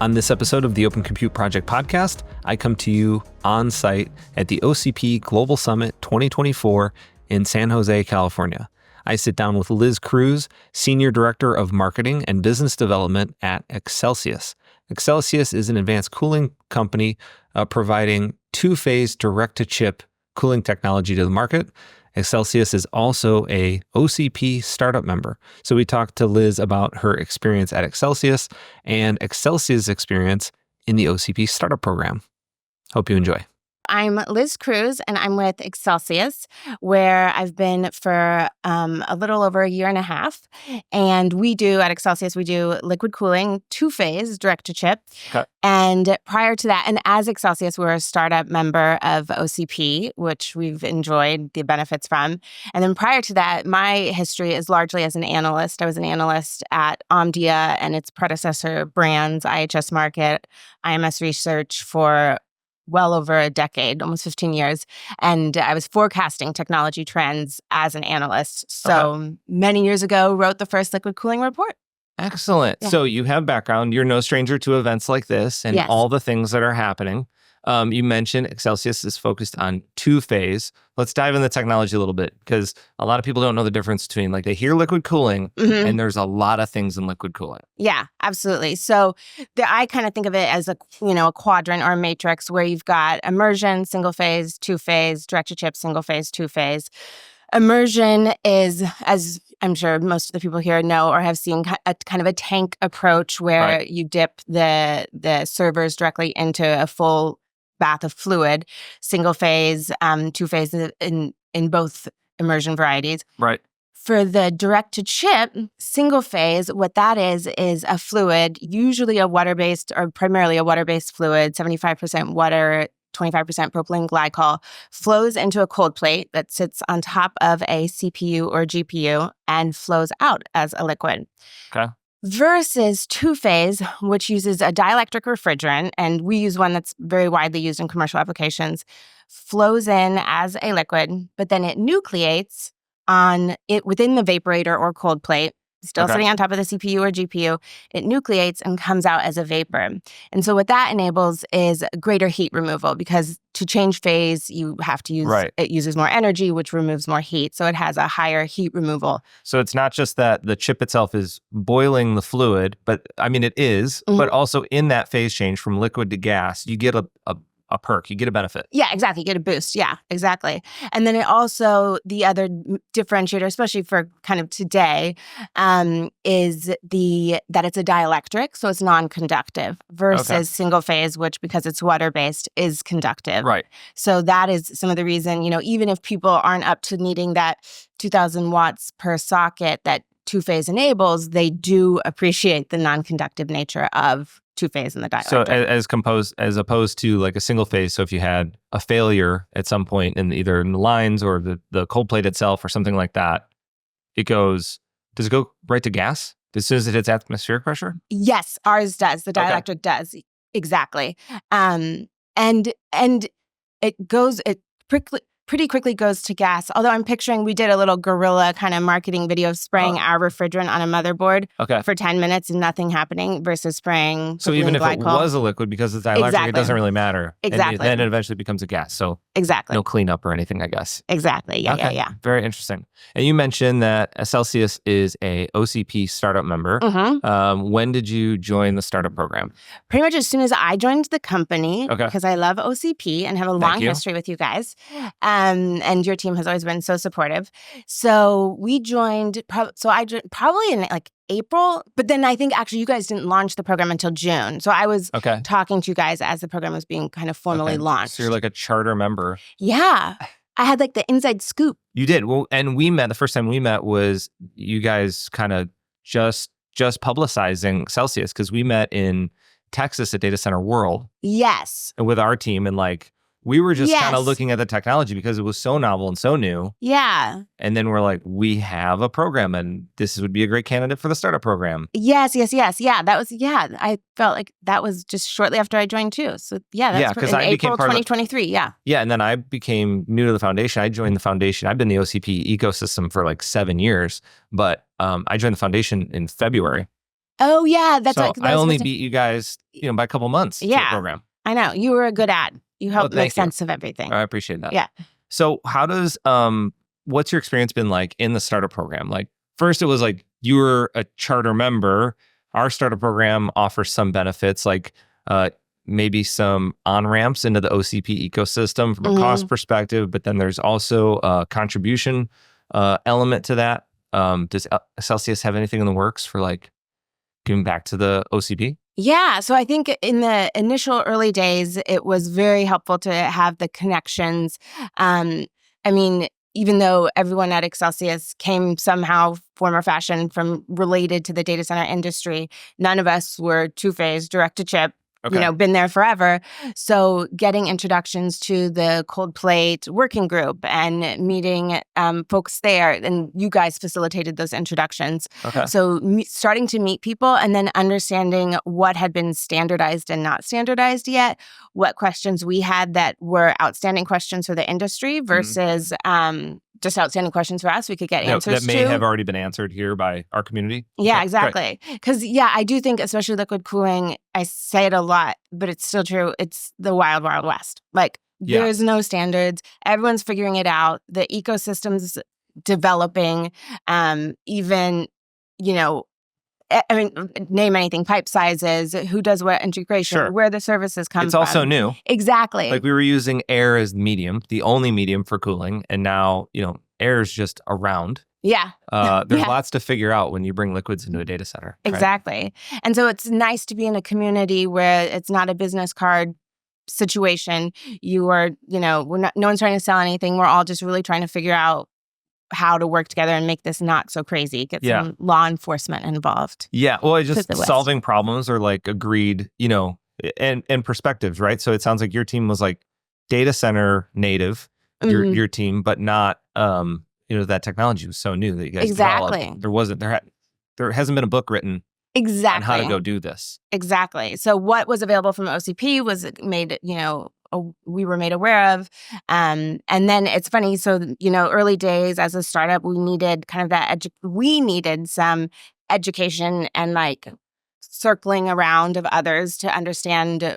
On this episode of the Open Compute Project podcast, I come to you on site at the OCP Global Summit 2024 in San Jose, California. I sit down with Liz Cruz, Senior Director of Marketing and Business Development at Accelsius. Accelsius is an advanced cooling company providing two-phase direct-to-chip cooling technology to the market. Accelsius is also a OCP Startup Member. So we talked to Liz about her experience at Accelsius and Accelsius' experience in the OCP Startup Program. Hope you enjoy. I'm Liz Cruz, and I'm with Accelsius, where I've been for a little over a year and a half. And at Accelsius, we do liquid cooling, two-phase, direct-to-chip. Okay. And prior to that, and as Accelsius, we're a startup member of OCP, which we've enjoyed the benefits from. And then prior to that, my history is largely as an analyst. I was an analyst at Omdia and its predecessor brands, IHS Markit, IMS Research, for well over a decade, almost 15 years. And I was forecasting technology trends as an analyst. So many years ago, wrote the first liquid cooling report. Excellent. Yeah. So you have background. You're no stranger to events like this and Yes. all the things that are happening. You mentioned Accelsius is focused on two-phase. Let's dive into the technology a little bit, because a lot of people don't know the difference between, like, they hear liquid cooling and there's a lot of things in liquid cooling. Yeah, absolutely. So I kind of think of it as a quadrant or a matrix where you've got immersion, single phase, two-phase, direct-to-chip, single phase, two-phase. Immersion is, as I'm sure most of the people here know or have seen, a kind of a tank approach where you dip the servers directly into a full bath of fluid. Single phase, two phase in both immersion varieties. Right. For the direct-to-chip, single phase, what that is a fluid, usually a water-based or primarily a water-based fluid, 75% water, 25% propylene glycol, flows into a cold plate that sits on top of a CPU or GPU and flows out as a liquid. Okay. Versus two-phase, which uses a dielectric refrigerant, and we use one that's very widely used in commercial applications, flows in as a liquid, but then it nucleates on it within the vaporator or cold plate, still sitting on top of the CPU or GPU. It nucleates and comes out as a vapor. And so what that enables is greater heat removal, because to change phase, you have to use, it uses more energy, which removes more heat. So it has a higher heat removal. So it's not just that the chip itself is boiling the fluid, but I mean, it is, but also in that phase change from liquid to gas, you get a perk, you get a benefit. Yeah, exactly. You get a boost. Yeah, exactly. And then it also, the other differentiator, especially for kind of today, is that it's a dielectric, so it's non-conductive, versus single phase, which, because it's water-based, is conductive. Right. So that is some of the reason, even if people aren't up to needing that 2,000 watts per socket that two-phase enables, they do appreciate the non-conductive nature of two-phase in the dielectric. So as opposed to like a single phase, so if you had a failure at some point in either in the lines or the cold plate itself or something like that, does it go right to gas as soon as it hits atmospheric pressure? Yes, ours does. The dielectric does. Exactly. And it pretty quickly goes to gas. Although I'm picturing, we did a little guerrilla kind of marketing video of spraying our refrigerant on a motherboard for 10 minutes and nothing happening, versus spraying So even if glycol. it was a liquid, because it's dielectric, it doesn't really matter. Exactly. And then it eventually becomes a gas. So no cleanup or anything, I guess. Exactly. Yeah. Very interesting. And you mentioned that Accelsius is a OCP Startup Member. When did you join the startup program? Pretty much as soon as I joined the company, Okay. because I love OCP and have a long history with you guys. And your team has always been so supportive. So we joined, I joined probably in like April, but then I think actually you guys didn't launch the program until June. So I was talking to you guys as the program was being kind of formally launched. So you're like a charter member. Yeah. I had like the inside scoop. You did. Well, and the first time we met was you guys kind of just publicizing Accelsius, because we met in Texas at Data Center World. Yes. And with our team, and like, we were just kind of looking at the technology because it was so novel and so new. Yeah. And then we're like, we have a program and this would be a great candidate for the startup program. Yes. Yeah, I felt like that was just shortly after I joined too. So that's in April 2023. Yeah. Yeah. And then I became new to the foundation. I joined the foundation. I've been in the OCP ecosystem for like 7 years, but I joined the foundation in February. Oh, yeah. That's So like, that I was only supposed to- beat you guys, by a couple months to the Yeah. program. I know. You were a good ad. You helped make thank you. sense of everything. I appreciate that. Yeah. So how does what's your experience been like in the startup program? Like first it was like you were a charter member. Our startup program offers some benefits like maybe some on-ramps into the OCP ecosystem from a cost perspective, but then there's also a contribution element to that. Does Accelsius have anything in the works for like giving back to the OCP? Yeah. So I think in the initial early days, it was very helpful to have the connections. I mean, even though everyone at Accelsius came somehow, form or fashion, from related to the data center industry, none of us were two-phase, direct-to-chip, been there forever. So getting introductions to the cold plate working group and meeting folks there, and you guys facilitated those introductions. Okay. So starting to meet people and then understanding what had been standardized and not standardized yet, what questions we had that were outstanding questions for the industry versus just outstanding questions for us we could get answers that may to. have already been answered here by our community. Yeah, Okay, exactly. Because, I do think, especially liquid cooling, I say it a lot, but it's still true. It's the wild, wild west. Like, there's no standards. Everyone's figuring it out. The ecosystem's developing. Even, I mean, name anything, pipe sizes, who does what integration, where the services come from. It's also new. Exactly. Like we were using air as medium, the only medium for cooling. And now, air is just around. Yeah. There's lots to figure out when you bring liquids into a data center. Right? Exactly. And so it's nice to be in a community where it's not a business card situation. You are, no one's trying to sell anything. We're all just really trying to figure out how to work together and make this not so crazy. Get some law enforcement involved. Yeah. Well, just solving problems or like agreed, and perspectives, right? So it sounds like your team was like data center native, your team, but not, that technology was so new that you guys developed. There hasn't been a book written on how to go do this. Exactly. So what was available from OCP was made, we were made aware of. And then it's funny. So, early days as a startup, we needed kind of that, we needed some education and like circling around of others to understand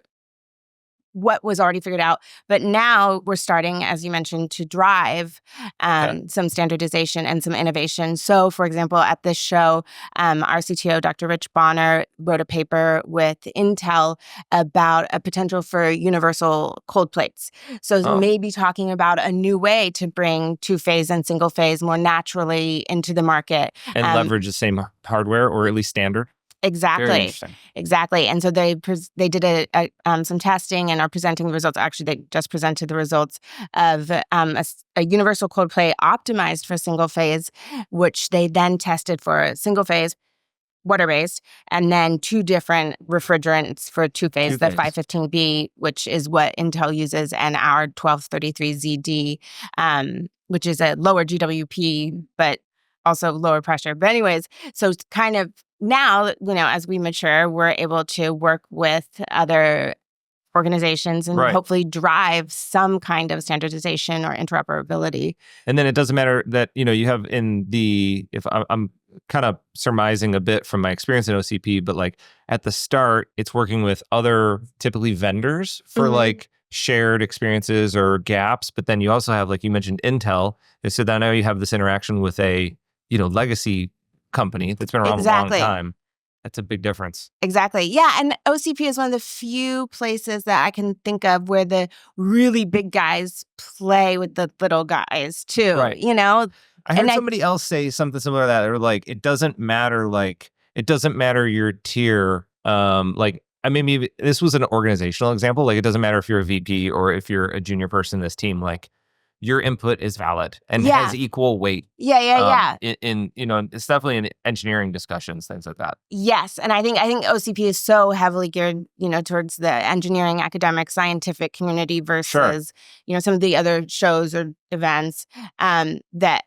what was already figured out. But now we're starting, as you mentioned, to drive some standardization and some innovation. So, for example, at this show, our CTO, Dr. Rich Bonner, wrote a paper with Intel about a potential for universal cold plates. So maybe talking about a new way to bring two-phase and single-phase more naturally into the market. And leverage the same hardware or at least standard. Exactly. And so they did some testing and are presenting the results. Actually, they just presented the results of a universal cold plate optimized for single phase, which they then tested for single phase, water-based, and then two different refrigerants for two-phase, the 515B, which is what Intel uses, and our 1233ZD, which is a lower GWP, but also lower pressure. But anyways, so it's kind of now, as we mature, we're able to work with other organizations and hopefully drive some kind of standardization or interoperability. And then it doesn't matter that, you have if I'm kind of surmising a bit from my experience in OCP, but like at the start, it's working with other typically vendors for like shared experiences or gaps. But then you also have, like you mentioned, Intel. And so now you have this interaction with a, legacy company that's been around a long time. That's a big difference. Exactly. Yeah. And OCP is one of the few places that I can think of where the really big guys play with the little guys too. Right. I heard somebody else say something similar to that. Or like, it doesn't matter your tier. Maybe this was an organizational example. Like, it doesn't matter if you're a VP or if you're a junior person in this team. Like, your input is valid and has equal weight. Yeah. In it's definitely in engineering discussions, things like that. Yes, and I think OCP is so heavily geared, towards the engineering, academic, scientific community versus, some of the other shows or events that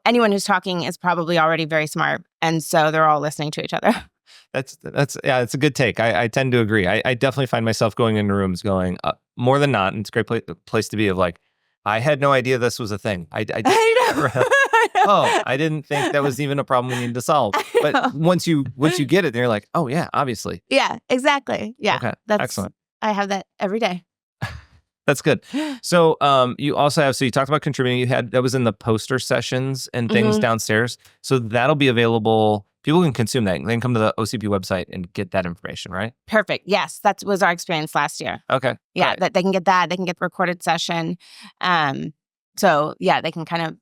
anyone who's talking is probably already very smart, and so they're all listening to each other. It's a good take. I tend to agree. I definitely find myself going into rooms going more than not, and it's a great place to be of like, I had no idea this was a thing. I Oh, I didn't think that was even a problem we needed to solve. But once you get it, then you're like, oh yeah, obviously. Yeah, exactly. Yeah. Okay, excellent. I have that every day. That's good. So you also have, so you talked about contributing. That was in the poster sessions and things downstairs. So that'll be available. People can consume that. They can come to the OCP website and get that information, right? Perfect. Yes, that was our experience last year. Okay. Yeah, right. that they can get that. They can get the recorded session. So yeah, they can kind of,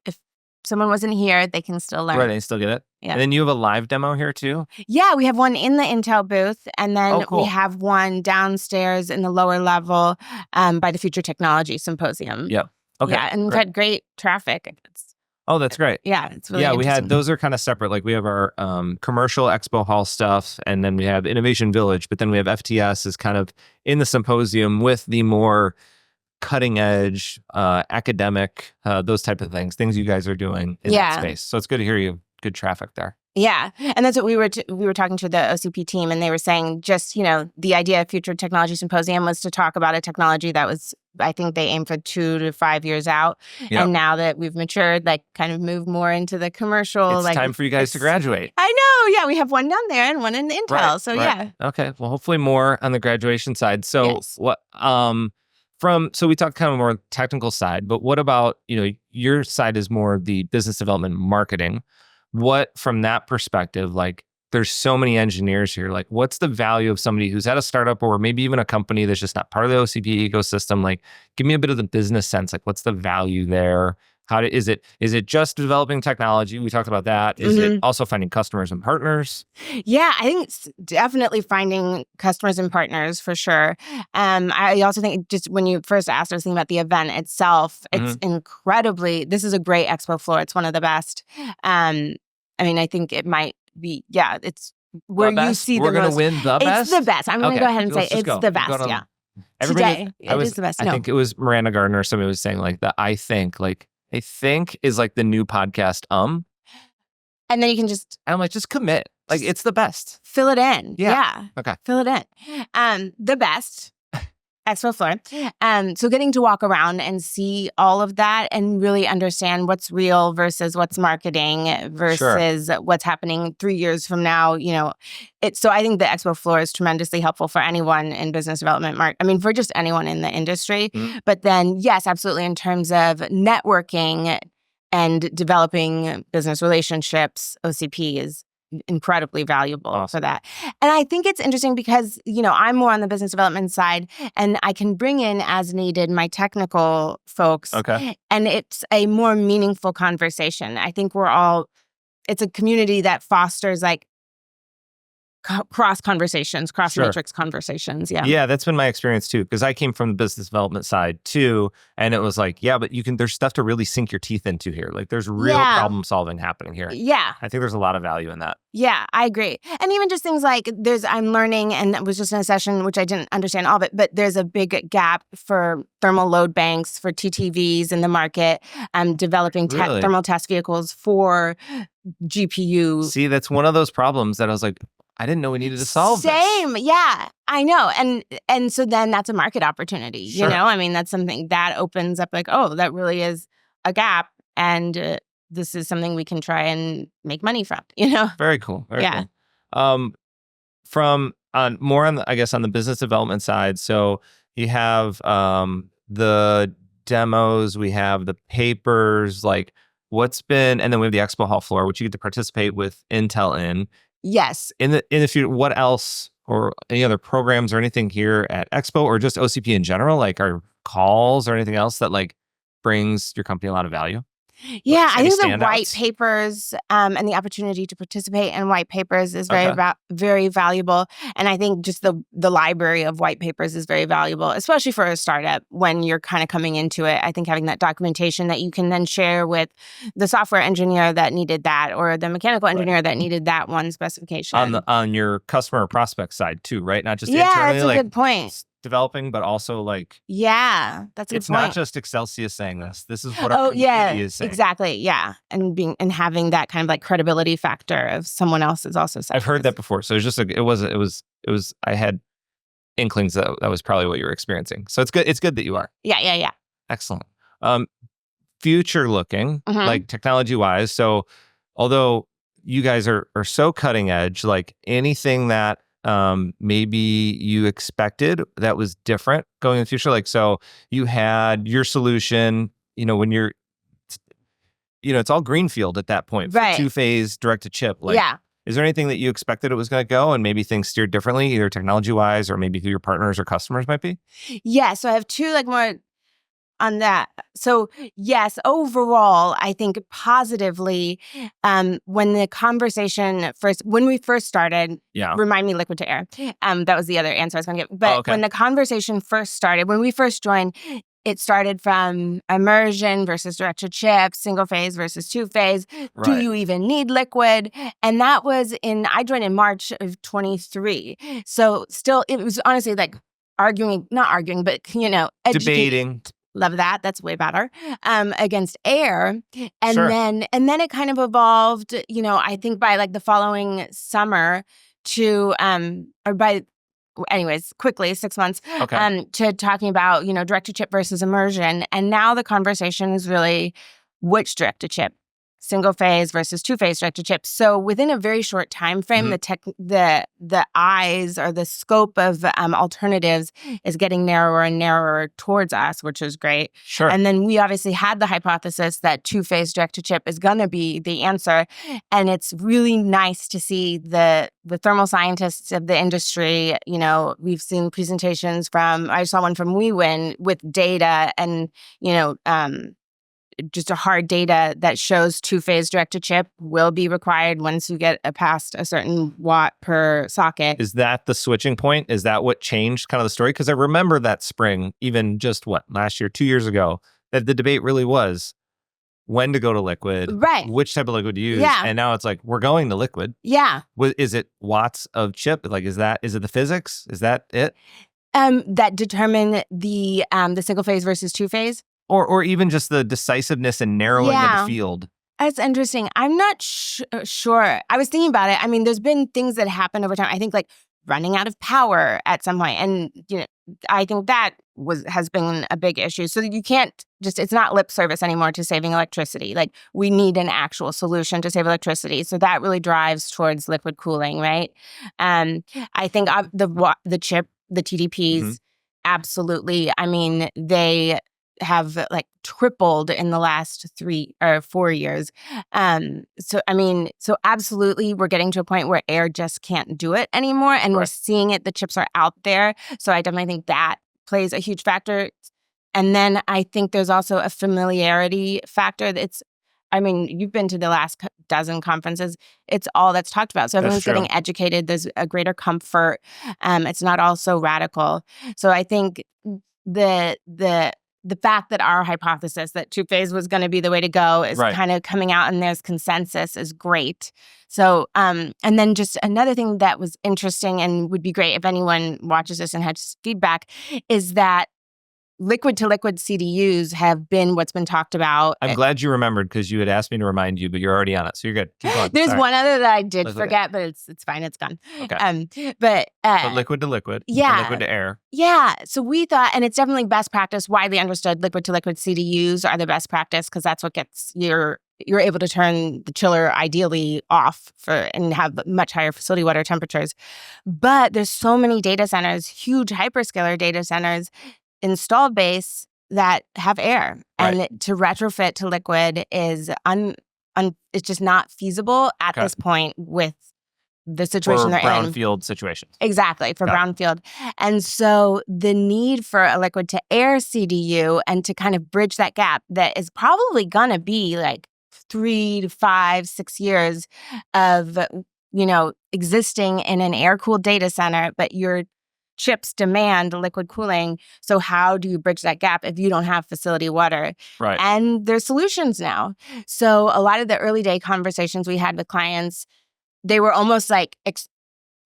if someone wasn't here, they can still learn. Right, they still get it. Yeah. And then you have a live demo here too? Yeah, we have one in the Intel booth, and then cool. we have one downstairs in the lower level by the Future Technology Symposium. Yep. Okay. Yeah, and we've had great traffic. Oh, that's great. Yeah, it's really we had, those are kind of separate. Like we have our commercial expo hall stuff, and then we have Innovation Village, but then we have FTS is kind of in the symposium with the more cutting edge, academic, those type of things you guys are doing in that space. So it's good to hear you. Good traffic there. Yeah. And that's what we were talking to the OCP team, and they were saying just, the idea of Future Technology Symposium was to talk about a technology that was, I think they aim for 2 to 5 years out. Yep. And now that we've matured, kind of move more into the commercial. It's time for you guys to graduate. I know. Yeah. We have one down there and one in the Intel. Right, so right. Yeah. Okay. Well, hopefully more on the graduation side. So yes. So we talked kind of more technical side, but what about, your side is more the business development marketing. What, from that perspective, there's so many engineers here, what's the value of somebody who's at a startup or maybe even a company that's just not part of the OCP ecosystem? Give me a bit of the business sense. What's the value there? Is it just developing technology? We talked about that. Is it also finding customers and partners? Yeah, I think it's definitely finding customers and partners for sure. I also think just when you first asked, I was thinking about the event itself. It's incredibly, this is a great expo floor. It's one of the best. I think it might be, it's where you see We're the most. We're going to win the best? It's the best. I'm going to go ahead and say it's the best, yeah. Everybody, Today, it is the best. I think it was Miranda Gardner, somebody was saying the I think is the new podcast. And then you can just... I'm just commit. It's the best. Fill it in. Yeah. Okay. Fill it in. The best. Expo floor. So getting to walk around and see all of that and really understand what's real versus what's marketing versus what's happening 3 years from now. So I think the expo floor is tremendously helpful for anyone in business development. For just anyone in the industry. But then, yes, absolutely, in terms of networking and developing business relationships, OCP is incredibly valuable for that. And I think it's interesting because, I'm more on the business development side, and I can bring in as needed my technical folks. Okay. And it's a more meaningful conversation. I think it's a community that fosters cross conversations, cross matrix conversations. Yeah. Yeah, that's been my experience too, because I came from the business development side too. And it was but there's stuff to really sink your teeth into here. There's real problem solving happening here. Yeah. I think there's a lot of value in that. Yeah, I agree. And even just things I'm learning, and that was just in a session, which I didn't understand all of it, but there's a big gap for thermal load banks for TTVs in the market, developing thermal test vehicles for GPU. See, that's one of those problems that I was I didn't know we needed to solve this. Same. Yeah, I know. And so then that's a market opportunity, that's something that opens up that really is a gap. And this is something we can try and make money from, Very cool. Very cool. From more on the business development side. So you have the demos, we have the papers, what's been, and then we have the expo hall floor, which you get to participate with Intel in. Yes. In the future, what else, or any other programs or anything here at Expo, or just OCP in general, are calls or anything else that brings your company a lot of value? Yeah, I think the white papers and the opportunity to participate in white papers is very valuable. And I think just the library of white papers is very valuable, especially for a startup when you're kind of coming into it. I think having that documentation that you can then share with the software engineer that needed that, or the mechanical engineer that needed that one specification. On your customer or prospect side too, right? Not just internally. Yeah, that's a good point. Developing, but also that's a good point. It's not just Accelsius saying this. This is what our community is saying. Exactly. Yeah, and having that kind of credibility factor of someone else is also saying. I've heard that before. So it's just it was. I had inklings that was probably what you were experiencing. So it's good. It's good that you are. Yeah. Excellent. future looking, like technology wise. So although you guys are so cutting edge, like anything that maybe you expected that was different going in the future, like, so you had your solution, when you're, it's all greenfield at that point, for Right. 2-phase direct to chip. Like, is there anything that you expected it was going to go and maybe things steered differently, either technology wise or maybe who your partners or customers might be? Yeah. So I have two more on that. So yes, overall, I think positively, when we first started, remind me liquid to air. That was the other answer I was going to give. But when the conversation first started, when we first joined, it started from immersion versus direct to chip, single phase versus 2-phase. Right. Do you even need liquid? And that was I joined in March of 23. So still, it was honestly like not arguing, but, debating. Love that. That's way better. Against air. And then it kind of evolved, I think by like the following summer to, quickly, 6 months, to talking about, direct to chip versus immersion. And now the conversation is really which direct to chip, single phase versus 2-phase direct to chip. So within a very short time frame, the eyes or the scope of alternatives is getting narrower and narrower towards us, which is great. Sure. And then we obviously had the hypothesis that 2-phase direct to chip is going to be the answer. And it's really nice to see the thermal scientists of the industry. We've seen presentations I saw one from WeWin with data and, just a hard data that shows 2-phase direct to chip will be required once you get past a certain watt per socket. Is that the switching point? Is that what changed kind of the story? Because I remember that spring, even just last year, 2 years ago, that the debate really was when to go to liquid, right? Which type of liquid to use. Yeah. And now it's like, we're going to liquid. Yeah. Is it watts of chip? Like, is it the physics? Is that it? That determine the single phase versus 2-phase? Or even just the decisiveness and narrowing of the field. That's interesting. I'm not sure. I was thinking about it. I mean, there's been things that happen over time. I think like running out of power at some point. And, I think that has been a big issue. So you can't it's not lip service anymore to saving electricity. Like we need an actual solution to save electricity. So that really drives towards liquid cooling, right? I think the chip, the TDPs, absolutely. I mean, they have like tripled in the last 3 or 4 years. So absolutely we're getting to a point where air just can't do it anymore. And we're seeing it, the chips are out there. So I definitely think that plays a huge factor. And then I think there's also a familiarity factor. You've been to the last dozen conferences. It's all that's talked about. So everyone's getting educated. There's a greater comfort. It's not all so radical. So I think the fact that our hypothesis that 2-phase was going to be the way to go is kind of coming out and there's consensus is great. So, and then just another thing that was interesting and would be great if anyone watches this and has feedback is that liquid to liquid CDUs have been what's been talked about. I'm glad you remembered because you had asked me to remind you, but you're already on it. So you're good. Keep going. There's one other that I did forget, but it's fine. It's gone. Okay. But liquid to liquid. Yeah. And liquid to air. Yeah. So we thought, and it's definitely best practice, widely understood, liquid to liquid CDUs are the best practice because that's what gets you're able to turn the chiller ideally off and have much higher facility water temperatures. But there's so many data centers, huge hyperscaler data centers, installed base that have air, and to retrofit to liquid is it's just not feasible at this point with the situation they're in. Brownfield situations. Exactly, for brownfield. And so the need for a liquid to air CDU and to kind of bridge that gap that is probably going to be like 3 to 5, 6 years of, existing in an air-cooled data center, but your chips demand liquid cooling. So how do you bridge that gap if you don't have facility water? Right. And there's solutions now. So a lot of the early day conversations we had with clients, they were almost like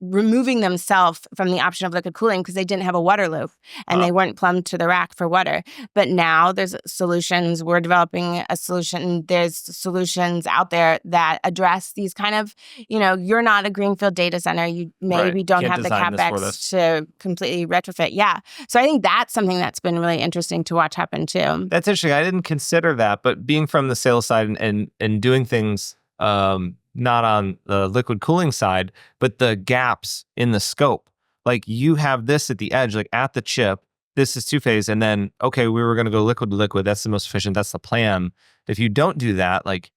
removing themselves from the option of liquid cooling because they didn't have a water loop and they weren't plumbed to the rack for water. But now there's solutions. We're developing a solution. There's solutions out there that address these kind of, you're not a greenfield data center. You maybe don't have the CapEx to completely retrofit. Yeah. So I think that's something that's been really interesting to watch happen too. That's interesting. I didn't consider that, but being from the sales side and doing things not on the liquid cooling side, but the gaps in the scope. Like you have this at the edge, like at the chip, this is two-phase, and then, okay, we were going to go liquid to liquid. That's the most efficient. That's the plan. If you don't do that, like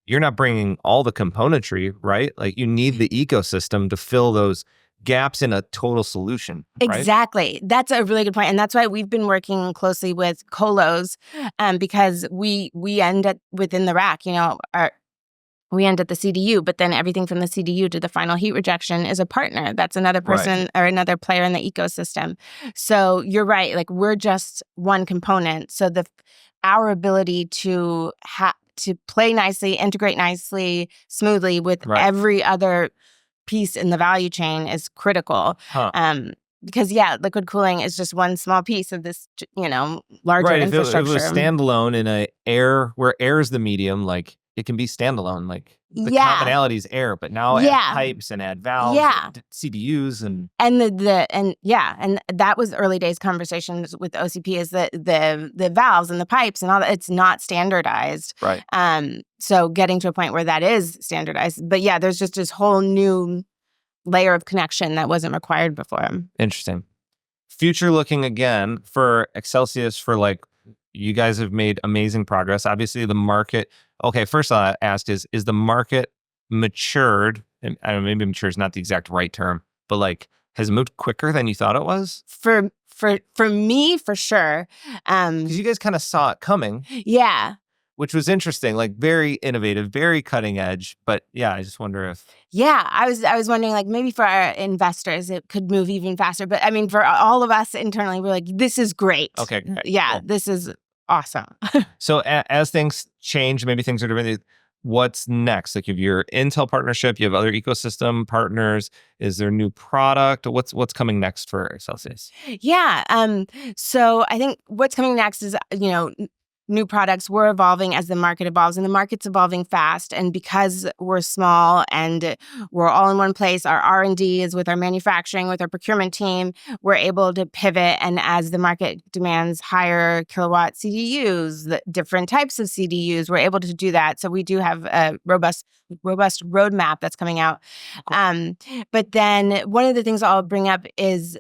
you're not bringing all the componentry, right? Like you need the ecosystem to fill those gaps in a total solution. Right? Exactly. That's a really good point. And that's why we've been working closely with colos because we end up within the rack, we end at the CDU, but then everything from the CDU to the final heat rejection is a partner. That's another person or another player in the ecosystem. So you're right. Like we're just one component. So our ability to play nicely, integrate nicely, smoothly with every other piece in the value chain is critical. Because liquid cooling is just one small piece of this, larger infrastructure. If it was standalone in a air where air is the medium, like it can be standalone. Like the commonality is air, but now add pipes and add valves, and CDUs, and that was early days conversations with OCP is that the valves and the pipes and all that, it's not standardized. Right. So getting to a point where that is standardized, but there's just this whole new layer of connection that wasn't required before. Interesting. Future looking again for Accelsius, for like, you guys have made amazing progress. Obviously the market, okay, first I asked is the market matured? And I don't know, maybe mature is not the exact right term, but like, has it moved quicker than you thought it was? For me, for sure. Because you guys kind of saw it coming. Yeah. Which was interesting, like very innovative, very cutting edge. But I just wonder if... Yeah, I was wondering, like maybe for our investors, it could move even faster. But I mean, for all of us internally, we're like, this is great. Okay. Yeah, cool. This is awesome. So as things change, maybe things are different. What's next? Like you have your Intel partnership, you have other ecosystem partners. Is there new product? What's coming next for Accelsius? Yeah. So I think what's coming next is, new products. We're evolving as the market evolves, and the market's evolving fast. And because we're small and we're all in one place, our R&D is with our manufacturing, with our procurement team, we're able to pivot. And as the market demands higher kilowatt CDUs, the different types of CDUs, we're able to do that. So we do have a robust roadmap that's coming out. Cool. But then one of the things I'll bring up is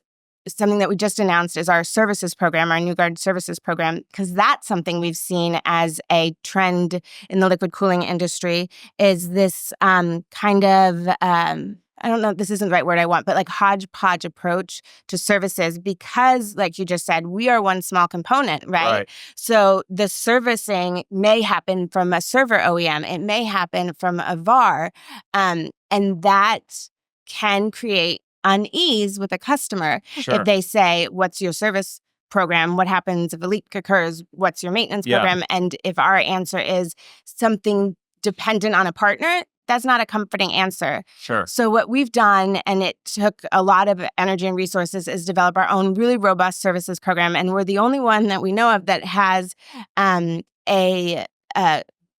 something that we just announced is our services program, our New Guard services program, because that's something we've seen as a trend in the liquid cooling industry, is this kind of, I don't know if this isn't the right word I want, but like hodgepodge approach to services because, like you just said, we are one small component, right? So the servicing may happen from a server OEM. It may happen from a VAR, and that can create unease with a customer if they say, what's your service program? What happens if a leak occurs? What's your maintenance program? And if our answer is something dependent on a partner, that's not a comforting answer. Sure. So what we've done, and it took a lot of energy and resources, is develop our own really robust services program. And we're the only one that we know of that has a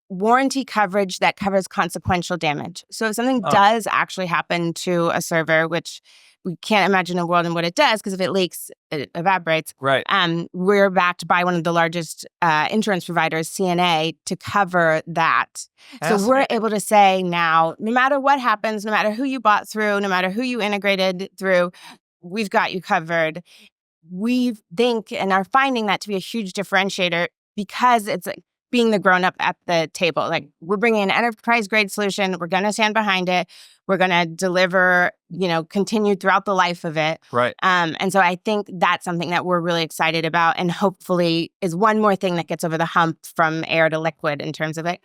warranty coverage that covers consequential damage. So if something does actually happen to a server, which we can't imagine a world in what it does, because if it leaks, it evaporates. Right. We're backed by one of the largest insurance providers, CNA, to cover that. So we're able to say now, no matter what happens, no matter who you bought through, no matter who you integrated through, we've got you covered. We think and are finding that to be a huge differentiator because it's like being the grown-up at the table. Like, we're bringing an enterprise-grade solution. We're going to stand behind it. We're going to deliver, continue throughout the life of it. Right. And so I think that's something that we're really excited about, and hopefully is one more thing that gets over the hump from air to liquid in terms of like,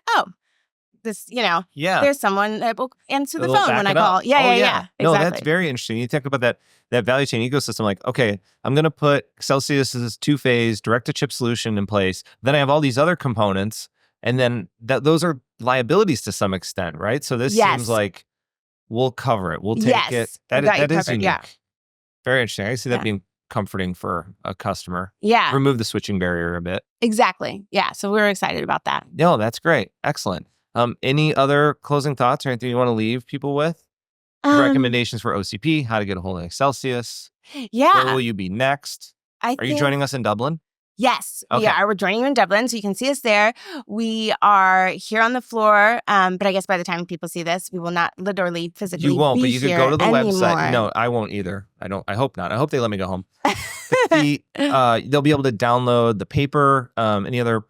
this, there's someone that will answer the phone when I call. Yeah. Exactly. No, that's very interesting. You think about that value chain ecosystem, like, okay, I'm going to put Accelsius's two-phase direct-to-chip solution in place. Then I have all these other components, and then those are liabilities to some extent, right? So this seems like we'll cover it. We'll take Yes, it. we got That you is covered, unique. yeah. Very interesting. I see that Yeah. being comforting for a customer. Yeah, Remove the switching barrier a bit. exactly. Yeah, so we're excited about that. No, that's great. Excellent. Any other closing thoughts or anything you want to leave people with? Recommendations for OCP, how to get a hold of Accelsius. Yeah. Where will you be next? Are you joining us in Dublin? Yes, we Okay. are. We're joining you in Dublin, so you can see us there. We are here on the floor, but I guess by the time people see this, we will not literally physically You won't, be but you could here go to the website. anymore. No, I won't either. I hope not. I hope they let me go home. But they'll be able to download the paper, any other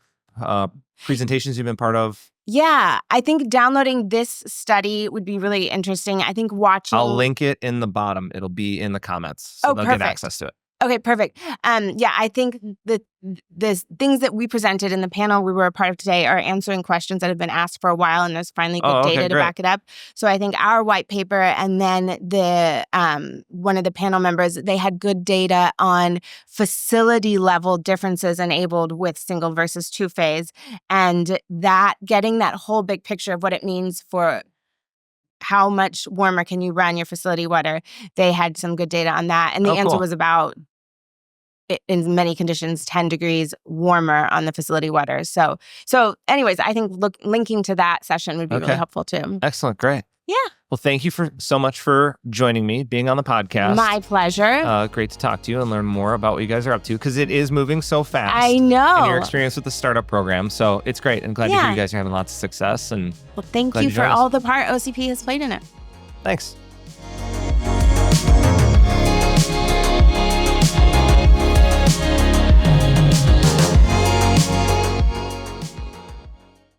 presentations you've been part of. Yeah, I think downloading this study would be really interesting. I think watching... I'll link it in the bottom. It'll be in the comments, so they'll perfect. get access to it. Okay, perfect. Yeah, I think the things that we presented in the panel we were a part of today are answering questions that have been asked for a while, and there's finally good data to back it up. So I think our white paper and then the one of the panel members, they had good data on facility level differences enabled with single versus two-phase, and that getting that whole big picture of what it means for how much warmer can you run your facility water. They had some good data on that. And the answer was about, in many conditions, 10 degrees warmer on the facility water. So anyways, I think linking to that session would be really helpful too. Excellent. Great. Yeah. Well, thank you so much for joining me, being on the podcast. My pleasure. Great to talk to you and learn more about what you guys are up to, because it is moving so fast. I know. And your experience with the startup program. So it's great. I'm glad to hear you guys are having lots of success. And well, thank you for all the part OCP has played in it. Thanks.